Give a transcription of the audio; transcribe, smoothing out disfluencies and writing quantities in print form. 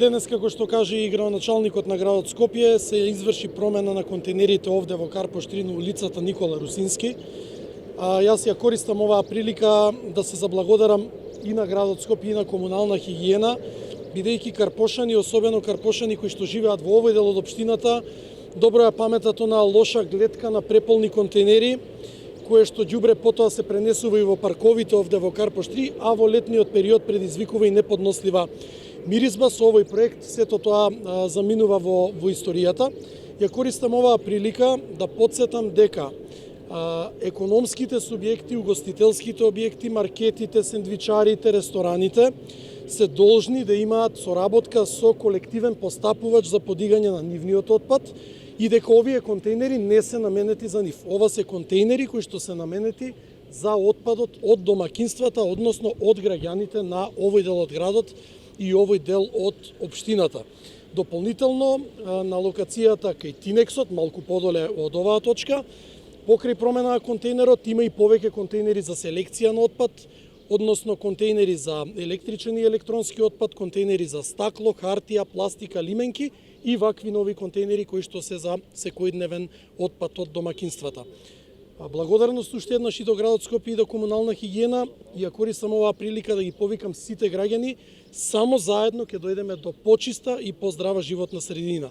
Денес, како што каже и градоначалникот на градот Скопје, се изврши промена на контейнерите овде во Карпош 3 на улицата Никола Русински. Јас ја користам оваа прилика да се заблагодарам и на градот Скопје и на комунална хигиена, бидејќи карпошани, особено карпошани кои што живеат во овој дел од општината, добро ја паметат онаа лоша гледка на преполни контейнери, кое што ѓубре потоа се пренесува и во парковите овде во Карпош 3, а во летниот период предизвикува и неподнослива миризба. Со овој проект сето тоа заминува во историјата. Ја користам оваа прилика да потсетам дека економските субјекти, угостителските објекти, маркетите, сендвичарите, рестораните се должни да имаат соработка со колективен постапувач за подигање на нивниот отпад и дека овие контейнери не се наменети за нив. Ова се контейнери кои што се наменети за отпадот од домакинствата, односно од граѓаните на овој дел од градот и овој дел од општината. Дополнително, на локацијата кај Тинексот, малку подоле од оваа точка, покрај промена на контейнерот има и повеќе контейнери за селекција на отпад, односно контейнери за електричен и електронски отпад, контейнери за стакло, хартија, пластика, лименки и вакви нови контейнери кои што се за секојдневен отпад од домакинствата. Благодарност уште еднаш и до градот Скопје и до комунална хигиена. Ја користам оваа прилика да ги повикам сите граѓани, само заедно ќе дојдеме до почиста и поздрава животна средина.